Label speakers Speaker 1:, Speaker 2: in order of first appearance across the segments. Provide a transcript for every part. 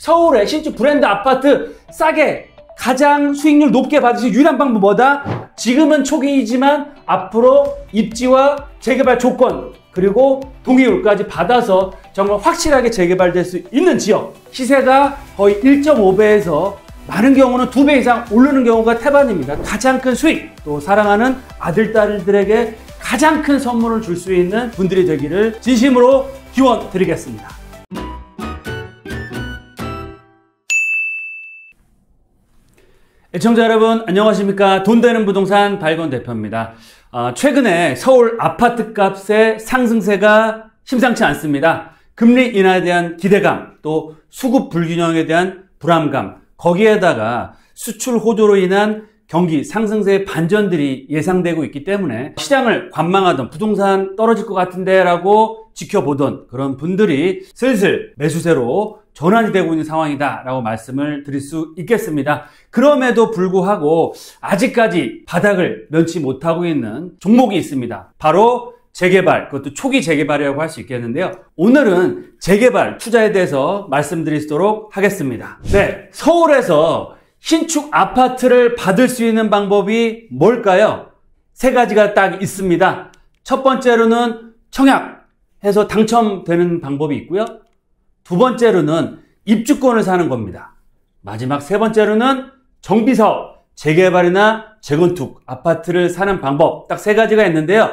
Speaker 1: 서울의 신축 브랜드 아파트 싸게 가장 수익률 높게 받으실 유일한 방법 뭐다? 지금은 초기이지만 앞으로 입지와 재개발 조건 그리고 동의율까지 받아서 정말 확실하게 재개발될 수 있는 지역, 시세가 거의 1.5배에서 많은 경우는 2배 이상 오르는 경우가 태반입니다. 가장 큰 수익, 또 사랑하는 아들, 딸들에게 가장 큰 선물을 줄 수 있는 분들이 되기를 진심으로 기원 드리겠습니다. 애청자 여러분 안녕하십니까? 돈 되는 부동산 발권 대표입니다. 최근에 서울 아파트 값의 상승세가 심상치 않습니다. 금리 인하에 대한 기대감, 또 수급 불균형에 대한 불안감, 거기에다가 수출 호조로 인한 경기 상승세의 반전들이 예상되고 있기 때문에 시장을 관망하던 부동산 떨어질 것 같은데 라고 지켜보던 그런 분들이 슬슬 매수세로 전환이 되고 있는 상황이다 라고 말씀을 드릴 수 있겠습니다. 그럼에도 불구하고 아직까지 바닥을 면치 못하고 있는 종목이 있습니다. 바로 재개발, 그것도 초기 재개발이라고 할 수 있겠는데요. 오늘은 재개발 투자에 대해서 말씀드리도록 하겠습니다. 네, 서울에서 신축 아파트를 받을 수 있는 방법이 뭘까요? 세 가지가 딱 있습니다. 첫 번째로는 청약해서 당첨되는 방법이 있고요. 두 번째로는 입주권을 사는 겁니다. 마지막 세 번째로는 정비사업, 재개발이나 재건축 아파트를 사는 방법, 딱 세 가지가 있는데요.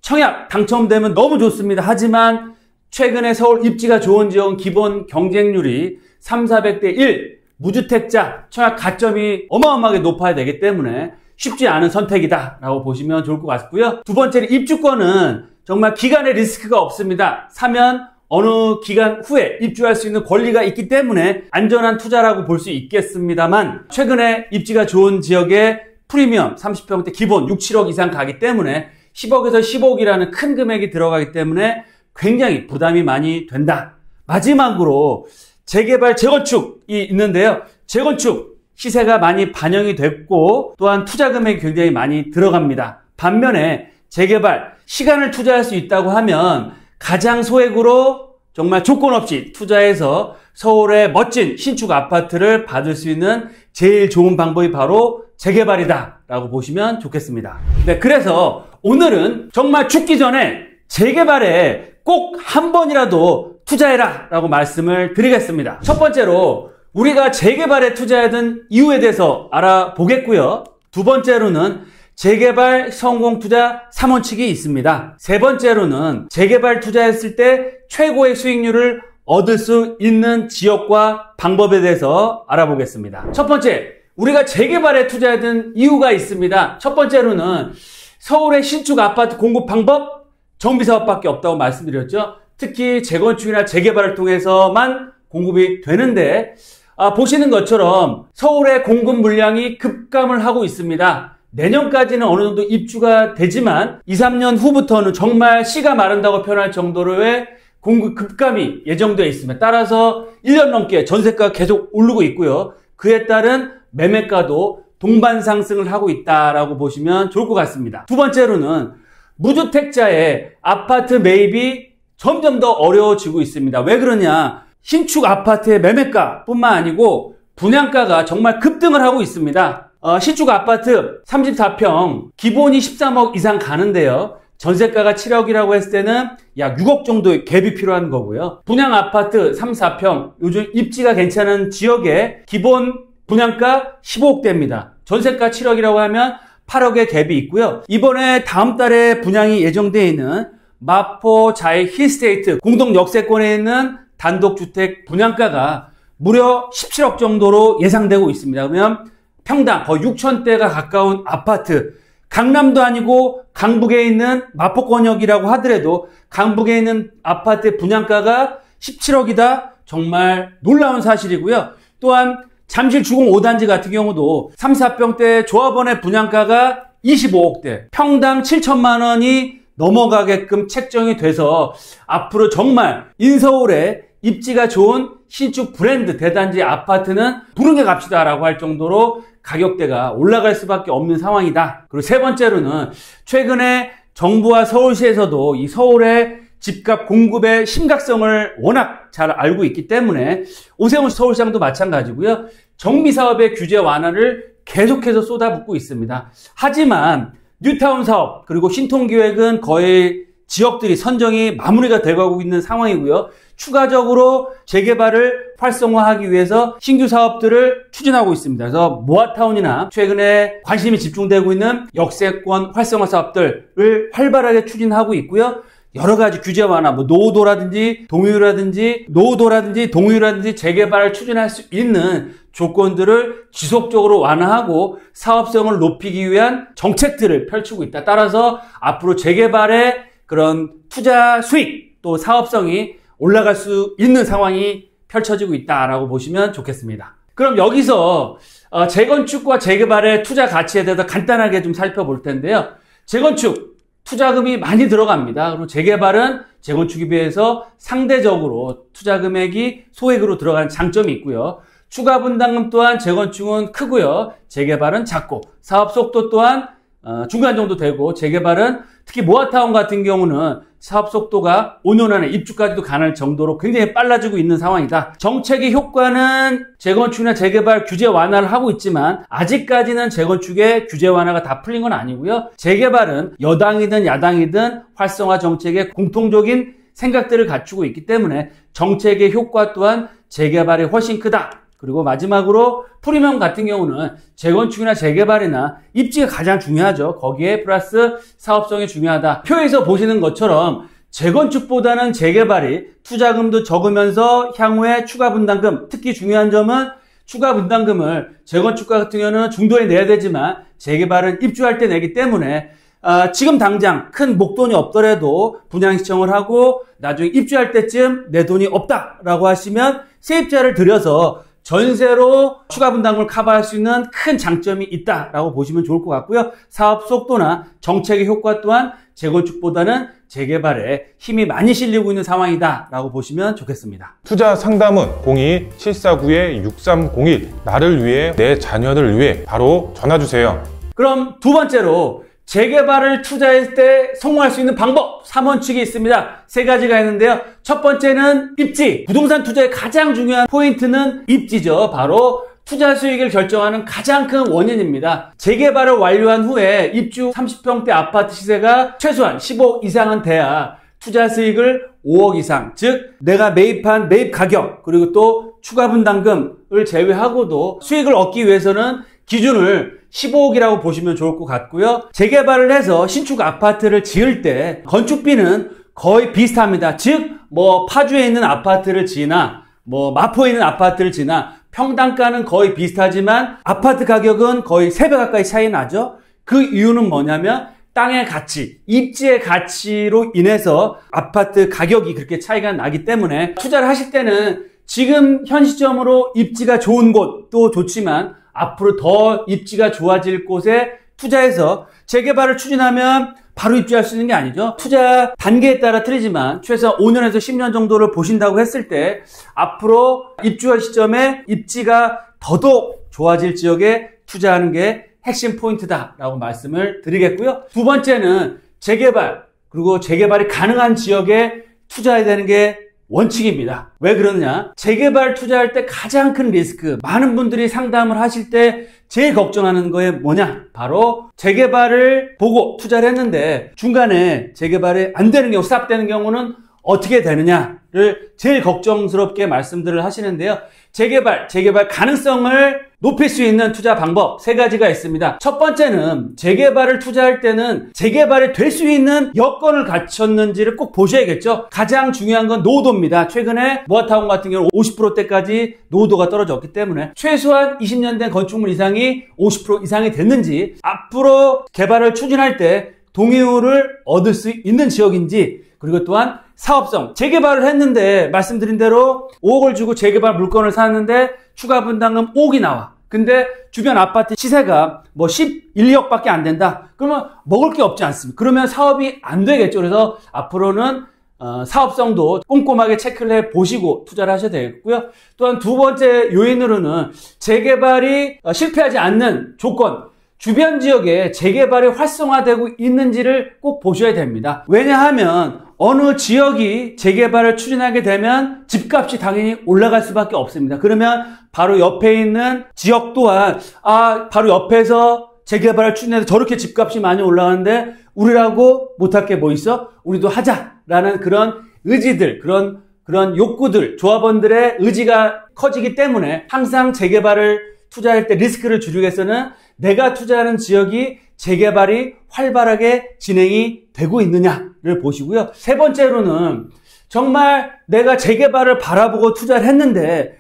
Speaker 1: 청약 당첨되면 너무 좋습니다. 하지만 최근에 서울 입지가 좋은 지역은 기본 경쟁률이 300~400대 1, 무주택자 청약 가점이 어마어마하게 높아야 되기 때문에 쉽지 않은 선택이다 라고 보시면 좋을 것 같고요. 두 번째는 입주권은 정말 기간의 리스크가 없습니다. 사면 어느 기간 후에 입주할 수 있는 권리가 있기 때문에 안전한 투자라고 볼 수 있겠습니다만, 최근에 입지가 좋은 지역에 프리미엄 30평대 기본 6, 7억 이상 가기 때문에 10억에서 15억이라는 큰 금액이 들어가기 때문에 굉장히 부담이 많이 된다. 마지막으로 재개발, 재건축이 있는데요. 재건축 시세가 많이 반영이 됐고 또한 투자 금액이 굉장히 많이 들어갑니다. 반면에 재개발 시간을 투자할 수 있다고 하면 가장 소액으로 정말 조건 없이 투자해서 서울의 멋진 신축 아파트를 받을 수 있는 제일 좋은 방법이 바로 재개발이다 라고 보시면 좋겠습니다. 네, 그래서 오늘은 정말 죽기 전에 재개발에 꼭 한 번이라도 투자해라 라고 말씀을 드리겠습니다. 첫 번째로 우리가 재개발에 투자해야 되는 이유에 대해서 알아보겠고요. 두 번째로는 재개발 성공 투자 3원칙이 있습니다. 세 번째로는 재개발 투자했을 때 최고의 수익률을 얻을 수 있는 지역과 방법에 대해서 알아보겠습니다. 첫 번째, 우리가 재개발에 투자해야 되는 이유가 있습니다. 첫 번째로는 서울의 신축 아파트 공급 방법, 정비사업밖에 없다고 말씀드렸죠. 특히 재건축이나 재개발을 통해서만 공급이 되는데 보시는 것처럼 서울의 공급 물량이 급감을 하고 있습니다. 내년까지는 어느 정도 입주가 되지만 2, 3년 후부터는 정말 씨가 마른다고 표현할 정도로의 공급 급감이 예정되어 있습니다. 따라서 1년 넘게 전세가가 계속 오르고 있고요. 그에 따른 매매가도 동반 상승을 하고 있다라고 보시면 좋을 것 같습니다. 두 번째로는 무주택자의 아파트 매입이 점점 더 어려워지고 있습니다. 왜 그러냐? 신축 아파트의 매매가 뿐만 아니고 분양가가 정말 급등을 하고 있습니다. 신축 아파트 34평 기본이 13억 이상 가는데요. 전세가가 7억이라고 했을 때는 약 6억 정도의 갭이 필요한 거고요. 분양 아파트 3, 4평 요즘 입지가 괜찮은 지역에 기본 분양가 15억대입니다. 전세가 7억이라고 하면 8억의 갭이 있고요. 이번에 다음 달에 분양이 예정되어 있는 마포 자이 힐스테이트 공동 역세권에 있는 단독주택 분양가가 무려 17억 정도로 예상되고 있습니다. 그러면 평당 거의 6천대가 가까운 아파트, 강남도 아니고 강북에 있는 마포권역이라고 하더라도 강북에 있는 아파트 분양가가 17억이다. 정말 놀라운 사실이고요. 또한 잠실 주공 5단지 같은 경우도 3, 4평대 조합원의 분양가가 25억대, 평당 7천만 원이 넘어가게끔 책정이 돼서 앞으로 정말 인서울에 입지가 좋은 신축 브랜드 대단지 아파트는 부르게 갑시다라고 할 정도로 가격대가 올라갈 수밖에 없는 상황이다. 그리고 세 번째로는 최근에 정부와 서울시에서도 이 서울의 집값 공급의 심각성을 워낙 잘 알고 있기 때문에 오세훈 서울시장도 마찬가지고요. 정비사업의 규제 완화를 계속해서 쏟아붓고 있습니다. 하지만 뉴타운 사업 그리고 신통기획은 거의 지역들이 선정이 마무리가 돼가고 있는 상황이고요. 추가적으로 재개발을 활성화하기 위해서 신규 사업들을 추진하고 있습니다. 그래서 모아타운이나 최근에 관심이 집중되고 있는 역세권 활성화 사업들을 활발하게 추진하고 있고요. 여러 가지 규제 완화, 노후도라든지 동의유라든지 재개발을 추진할 수 있는 조건들을 지속적으로 완화하고 사업성을 높이기 위한 정책들을 펼치고 있다. 따라서 앞으로 재개발의 그런 투자 수익 또 사업성이 올라갈 수 있는 상황이 펼쳐지고 있다라고 보시면 좋겠습니다. 그럼 여기서 재건축과 재개발의 투자 가치에 대해서 간단하게 좀 살펴볼 텐데요. 재건축 투자금이 많이 들어갑니다. 그리고 재개발은 재건축에 비해서 상대적으로 투자 금액이 소액으로 들어가는 장점이 있고요. 추가 분담금 또한 재건축은 크고요. 재개발은 작고 사업 속도 또한 중간 정도 되고 재개발은 특히 모아타운 같은 경우는 사업 속도가 5년 안에 입주까지도 가능할 정도로 굉장히 빨라지고 있는 상황이다. 정책의 효과는 재건축이나 재개발 규제 완화를 하고 있지만 아직까지는 재건축의 규제 완화가 다 풀린 건 아니고요. 재개발은 여당이든 야당이든 활성화 정책의 공통적인 생각들을 갖추고 있기 때문에 정책의 효과 또한 재개발이 훨씬 크다. 그리고 마지막으로 프리미엄 같은 경우는 재건축이나 재개발이나 입지가 가장 중요하죠. 거기에 플러스 사업성이 중요하다. 표에서 보시는 것처럼 재건축보다는 재개발이 투자금도 적으면서 향후에 추가 분담금, 특히 중요한 점은 추가 분담금을 재건축과 같은 경우는 중도에 내야 되지만 재개발은 입주할 때 내기 때문에 지금 당장 큰 목돈이 없더라도 분양 신청을 하고 나중에 입주할 때쯤 내 돈이 없다라고 하시면 세입자를 들여서 전세로 추가 분담금을 커버할 수 있는 큰 장점이 있다라고 보시면 좋을 것 같고요. 사업 속도나 정책의 효과 또한 재건축보다는 재개발에 힘이 많이 실리고 있는 상황이다라고 보시면 좋겠습니다.
Speaker 2: 투자 상담은 02-749-6301 나를 위해 내 자녀를 위해 바로 전화주세요.
Speaker 1: 그럼 두 번째로 재개발을 투자할 때 성공할 수 있는 방법 3원칙이 있습니다. 세 가지가 있는데요. 첫 번째는 입지. 부동산 투자의 가장 중요한 포인트는 입지죠. 바로 투자 수익을 결정하는 가장 큰 원인입니다. 재개발을 완료한 후에 입주 30평대 아파트 시세가 최소한 10억 이상은 돼야 투자 수익을 5억 이상, 즉 내가 매입한 매입 가격 그리고 또 추가 분담금을 제외하고도 수익을 얻기 위해서는 기준을 15억이라고 보시면 좋을 것 같고요. 재개발을 해서 신축 아파트를 지을 때 건축비는 거의 비슷합니다. 즉 파주에 있는 아파트를 지나 마포에 있는 아파트를 지나 평당가는 거의 비슷하지만 아파트 가격은 거의 3배 가까이 차이 나죠. 그 이유는 뭐냐면 땅의 가치, 입지의 가치로 인해서 아파트 가격이 그렇게 차이가 나기 때문에 투자를 하실 때는 지금 현 시점으로 입지가 좋은 곳도 좋지만 앞으로 더 입지가 좋아질 곳에 투자해서 재개발을 추진하면 바로 입주할 수 있는 게 아니죠. 투자 단계에 따라 틀리지만 최소한 5년에서 10년 정도를 보신다고 했을 때 앞으로 입주할 시점에 입지가 더더욱 좋아질 지역에 투자하는 게 핵심 포인트다라고 말씀을 드리겠고요. 두 번째는 재개발, 그리고 재개발이 가능한 지역에 투자해야 되는 게 원칙입니다. 왜 그러느냐? 재개발 투자할 때 가장 큰 리스크, 많은 분들이 상담을 하실 때 제일 걱정하는 거에 뭐냐? 바로 재개발을 보고 투자를 했는데 중간에 재개발이 안 되는 경우, 스탑되는 경우는 어떻게 되느냐를 제일 걱정스럽게 말씀들을 하시는데요. 재개발 가능성을 높일 수 있는 투자 방법 3가지가 있습니다. 첫 번째는 재개발을 투자할 때는 재개발이 될 수 있는 여건을 갖췄는지를 꼭 보셔야겠죠. 가장 중요한 건 노후도입니다. 최근에 모아타운 같은 경우는 50%대까지 노후도가 떨어졌기 때문에 최소한 20년 된 건축물 이상이 50% 이상이 됐는지, 앞으로 개발을 추진할 때 동의율을 얻을 수 있는 지역인지, 그리고 또한 사업성, 재개발을 했는데 말씀드린 대로 5억을 주고 재개발 물건을 샀는데 추가 분담금 5억이 나와. 근데 주변 아파트 시세가 11억밖에 안 된다. 그러면 먹을 게 없지 않습니까? 그러면 사업이 안 되겠죠. 그래서 앞으로는 사업성도 꼼꼼하게 체크를 해 보시고 투자를 하셔야 되겠고요. 또한 두 번째 요인으로는 재개발이 실패하지 않는 조건, 주변 지역에 재개발이 활성화되고 있는지를 꼭 보셔야 됩니다. 왜냐하면 어느 지역이 재개발을 추진하게 되면 집값이 당연히 올라갈 수밖에 없습니다. 그러면 바로 옆에 있는 지역 또한 바로 옆에서 재개발을 추진해서 저렇게 집값이 많이 올라가는데 우리라고 못할 게 뭐 있어? 우리도 하자라는 그런 의지들, 그런 욕구들, 조합원들의 의지가 커지기 때문에 항상 재개발을 투자할 때 리스크를 줄이기 위해서는 내가 투자하는 지역이 재개발이 활발하게 진행이 되고 있느냐를 보시고요. 세 번째로는 정말 내가 재개발을 바라보고 투자를 했는데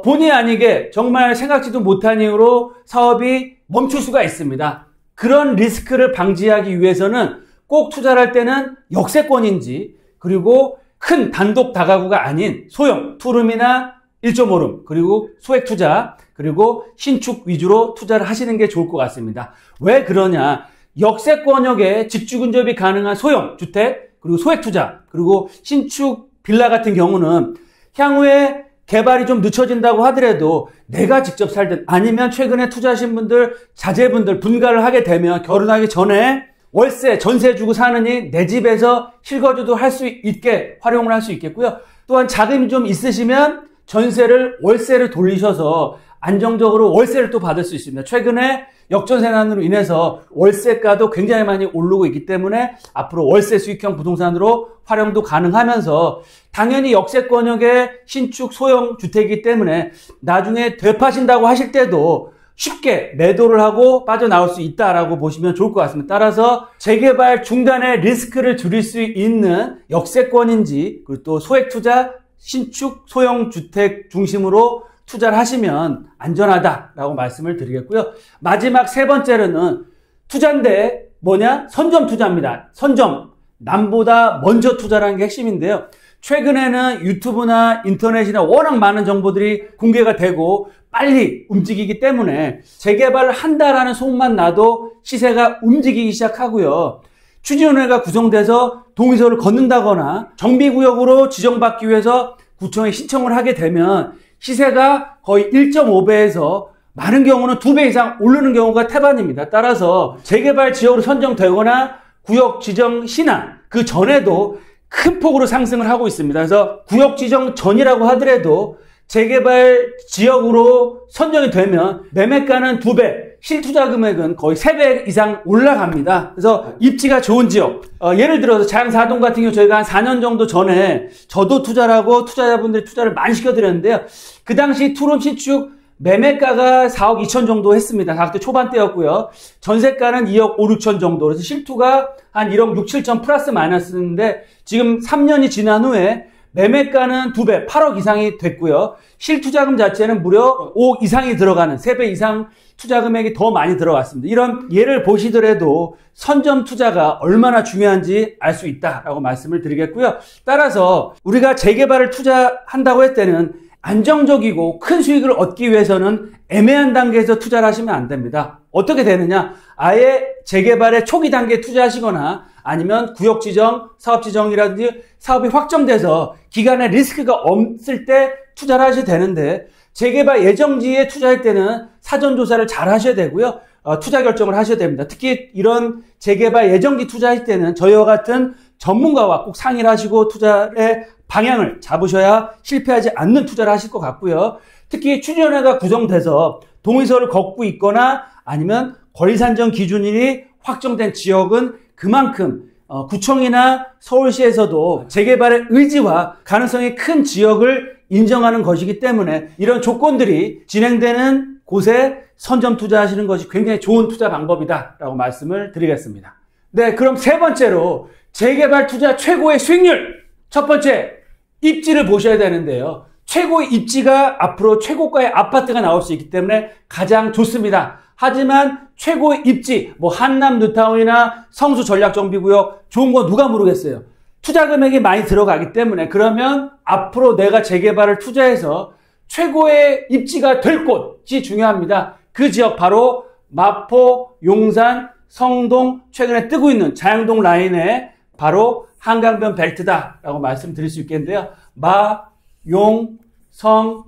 Speaker 1: 본의 아니게 정말 생각지도 못한 이유로 사업이 멈출 수가 있습니다. 그런 리스크를 방지하기 위해서는 꼭 투자를 할 때는 역세권인지 그리고 큰 단독 다가구가 아닌 소형 투룸이나 1.5룸 그리고 소액 투자 그리고 신축 위주로 투자를 하시는 게 좋을 것 같습니다. 왜 그러냐? 역세권역에 직주 근접이 가능한 소형 주택 그리고 소액 투자 그리고 신축 빌라 같은 경우는 향후에 개발이 좀 늦춰진다고 하더라도 내가 직접 살든 아니면 최근에 투자하신 분들, 자제분들 분가를 하게 되면 결혼하기 전에 월세, 전세 주고 사느니 내 집에서 실거주도 할 수 있게 활용을 할 수 있겠고요. 또한 자금이 좀 있으시면 전세를 월세를 돌리셔서 안정적으로 월세를 또 받을 수 있습니다. 최근에 역전세난으로 인해서 월세가도 굉장히 많이 오르고 있기 때문에 앞으로 월세 수익형 부동산으로 활용도 가능하면서 당연히 역세권역의 신축 소형 주택이기 때문에 나중에 되파신다고 하실 때도 쉽게 매도를 하고 빠져나올 수 있다라고 보시면 좋을 것 같습니다. 따라서 재개발 중단의 리스크를 줄일 수 있는 역세권인지 그리고 또 소액 투자, 신축 소형 주택 중심으로 투자를 하시면 안전하다라고 말씀을 드리겠고요. 마지막 세 번째로는 투자인데 뭐냐? 선점 투자입니다. 선점. 남보다 먼저 투자라는 게 핵심인데요. 최근에는 유튜브나 인터넷이나 워낙 많은 정보들이 공개가 되고 빨리 움직이기 때문에 재개발을 한다라는 소문만 나도 시세가 움직이기 시작하고요. 추진위원회가 구성돼서 동의서를 걷는다거나 정비구역으로 지정받기 위해서 구청에 신청을 하게 되면 시세가 거의 1.5배에서 많은 경우는 2배 이상 오르는 경우가 태반입니다. 따라서 재개발 지역으로 선정되거나 구역 지정 신안 그 전에도 큰 폭으로 상승을 하고 있습니다. 그래서 구역 지정 전이라고 하더라도 재개발 지역으로 선정이 되면 매매가는 2배, 실투자 금액은 거의 3배 이상 올라갑니다. 그래서 입지가 좋은 지역, 예를 들어서 자양사동 같은 경우 저희가 한 4년 정도 전에 저도 투자를 하고 투자자분들이 투자를 많이 시켜드렸는데요. 그 당시 투룸 신축 매매가가 4억 2천 정도 했습니다. 4억대 초반대였고요. 전세가는 2억 5, 6천 정도. 그래서 실투가 한 1억 6, 7천 플러스 마이너스인데 지금 3년이 지난 후에 매매가는 2배, 8억 이상이 됐고요. 실투자금 자체는 무려 5억 이상이 들어가는 3배 이상 투자금액이 더 많이 들어갔습니다. 이런 예를 보시더라도 선점 투자가 얼마나 중요한지 알 수 있다라고 말씀을 드리겠고요. 따라서 우리가 재개발을 투자한다고 할 때는 안정적이고 큰 수익을 얻기 위해서는 애매한 단계에서 투자를 하시면 안 됩니다. 어떻게 되느냐? 아예 재개발의 초기 단계에 투자하시거나 아니면 구역 지정, 사업 지정이라든지 사업이 확정돼서 기간에 리스크가 없을 때 투자를 하셔야 되는데 재개발 예정지에 투자할 때는 사전 조사를 잘 하셔야 되고요. 투자 결정을 하셔야 됩니다. 특히 이런 재개발 예정지 투자할 때는 저희와 같은 전문가와 꼭 상의를 하시고 투자의 방향을 잡으셔야 실패하지 않는 투자를 하실 것 같고요. 특히 추진위원회가 구성돼서 동의서를 걷고 있거나 아니면 권리산정 기준이 확정된 지역은 그만큼 구청이나 서울시에서도 재개발의 의지와 가능성이 큰 지역을 인정하는 것이기 때문에 이런 조건들이 진행되는 곳에 선점 투자하시는 것이 굉장히 좋은 투자 방법이다라고 말씀을 드리겠습니다. 네, 그럼 세 번째로 재개발 투자 최고의 수익률. 첫 번째, 입지를 보셔야 되는데요. 최고의 입지가 앞으로 최고가의 아파트가 나올 수 있기 때문에 가장 좋습니다. 하지만 최고의 입지, 한남 뉴타운이나 성수 전략정비구역 좋은 거 누가 모르겠어요. 투자 금액이 많이 들어가기 때문에 그러면 앞으로 내가 재개발을 투자해서 최고의 입지가 될 곳이 중요합니다. 그 지역 바로 마포, 용산, 성동, 최근에 뜨고 있는 자양동 라인에 바로 한강변 벨트다라고 말씀드릴 수 있겠는데요. 마, 용, 성,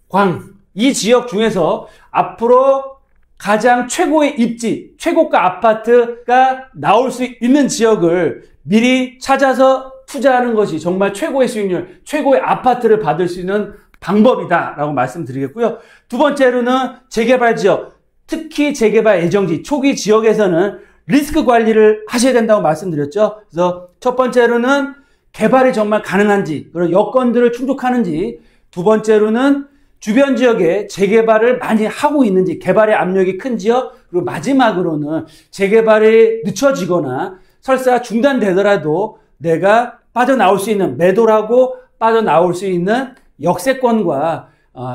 Speaker 1: 광 이 지역 중에서 앞으로 가장 최고의 입지, 최고가 아파트가 나올 수 있는 지역을 미리 찾아서 투자하는 것이 정말 최고의 수익률, 최고의 아파트를 받을 수 있는 방법이다라고 말씀드리겠고요. 두 번째로는 재개발 지역, 특히 재개발 예정지, 초기 지역에서는 리스크 관리를 하셔야 된다고 말씀드렸죠. 그래서 첫 번째로는 개발이 정말 가능한지, 그런 여건들을 충족하는지, 두 번째로는 주변 지역에 재개발을 많이 하고 있는지, 개발의 압력이 큰 지역, 그리고 마지막으로는 재개발이 늦춰지거나 설사 중단되더라도 내가 빠져나올 수 있는, 매도라고 빠져나올 수 있는 역세권과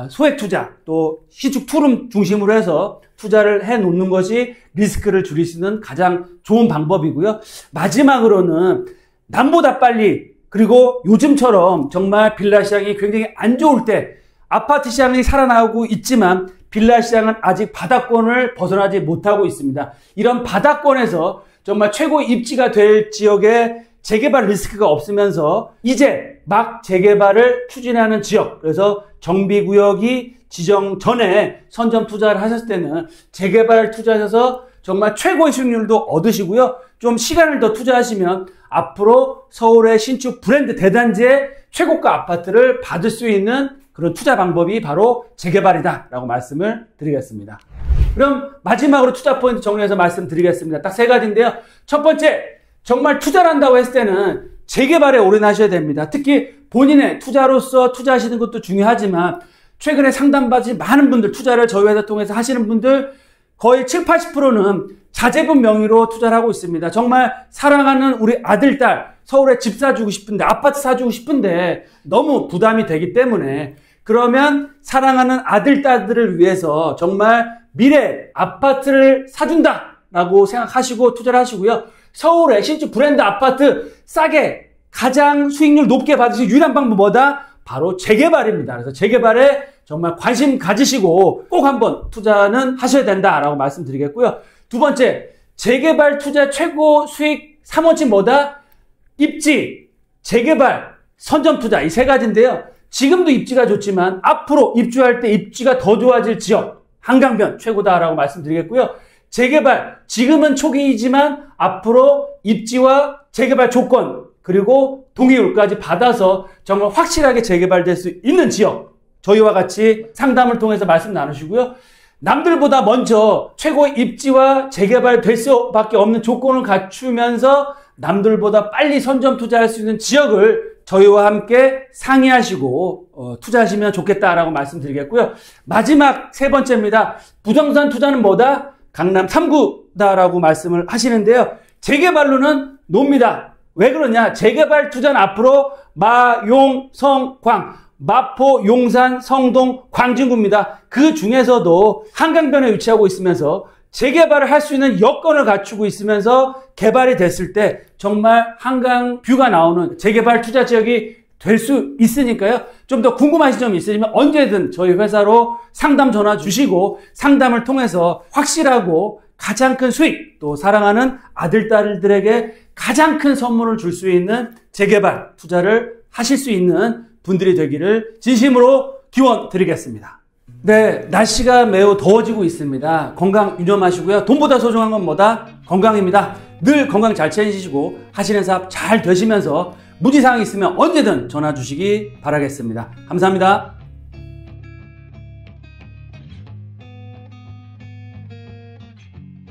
Speaker 1: 소액 투자, 또 시축 투룸 중심으로 해서 투자를 해 놓는 것이 리스크를 줄일 수 있는 가장 좋은 방법이고요. 마지막으로는 남보다 빨리, 그리고 요즘처럼 정말 빌라 시장이 굉장히 안 좋을 때 아파트 시장이 살아나고 있지만 빌라 시장은 아직 바닥권을 벗어나지 못하고 있습니다. 이런 바닥권에서 정말 최고 입지가 될 지역에 재개발 리스크가 없으면서 이제 막 재개발을 추진하는 지역, 그래서 정비구역이 지정 전에 선점 투자를 하셨을 때는 재개발 투자하셔서 정말 최고의 수익률도 얻으시고요. 좀 시간을 더 투자하시면 앞으로 서울의 신축 브랜드 대단지의 최고가 아파트를 받을 수 있는 그런 투자 방법이 바로 재개발이다라고 말씀을 드리겠습니다. 그럼 마지막으로 투자 포인트 정리해서 말씀드리겠습니다. 딱 세 가지인데요. 첫 번째, 정말 투자를 한다고 했을 때는 재개발에 올인하셔야 됩니다. 특히 본인의 투자로서 투자하시는 것도 중요하지만 최근에 상담받으신 많은 분들, 투자를 저희 회사 통해서 하시는 분들 거의 7, 80%는 자제분 명의로 투자를 하고 있습니다. 정말 사랑하는 우리 아들, 딸, 서울에 집 사주고 싶은데, 아파트 사주고 싶은데 너무 부담이 되기 때문에, 그러면 사랑하는 아들, 딸들을 위해서 정말 미래 아파트를 사준다라고 생각하시고 투자를 하시고요. 서울의 신축 브랜드 아파트 싸게 가장 수익률 높게 받으실 유일한 방법 뭐다? 바로 재개발입니다. 그래서 재개발에 정말 관심 가지시고 꼭 한번 투자는 하셔야 된다라고 말씀드리겠고요. 두 번째, 재개발 투자 최고 수익 3원칙 뭐다? 입지, 재개발, 선점 투자, 이 세 가지인데요. 지금도 입지가 좋지만 앞으로 입주할 때 입지가 더 좋아질 지역, 한강변 최고다라고 말씀드리겠고요. 재개발, 지금은 초기이지만 앞으로 입지와 재개발 조건, 그리고 동의율까지 받아서 정말 확실하게 재개발될 수 있는 지역, 저희와 같이 상담을 통해서 말씀 나누시고요. 남들보다 먼저 최고의 입지와 재개발될 수밖에 없는 조건을 갖추면서 남들보다 빨리 선점 투자할 수 있는 지역을 저희와 함께 상의하시고 투자하시면 좋겠다라고 말씀드리겠고요. 마지막 세 번째입니다. 부동산 투자는 뭐다? 강남 3구다라고 말씀을 하시는데요. 재개발로는 놉니다. 왜 그러냐? 재개발 투자는 앞으로 마, 용, 성, 광, 마포, 용산, 성동, 광진구입니다. 그 중에서도 한강변에 위치하고 있으면서 재개발을 할 수 있는 여건을 갖추고 있으면서 개발이 됐을 때 정말 한강 뷰가 나오는 재개발 투자 지역이 될 수 있으니까요. 좀 더 궁금하신 점이 있으시면 언제든 저희 회사로 상담 전화 주시고 상담을 통해서 확실하고 가장 큰 수익, 또 사랑하는 아들, 딸들에게 가장 큰 선물을 줄 수 있는 재개발 투자를 하실 수 있는 분들이 되기를 진심으로 기원 드리겠습니다. 네, 날씨가 매우 더워지고 있습니다. 건강 유념하시고요. 돈보다 소중한 건 뭐다? 건강입니다. 늘 건강 잘 챙기시고 하시는 사업 잘 되시면서 문의사항이 있으면 언제든 전화 주시기 바라겠습니다. 감사합니다.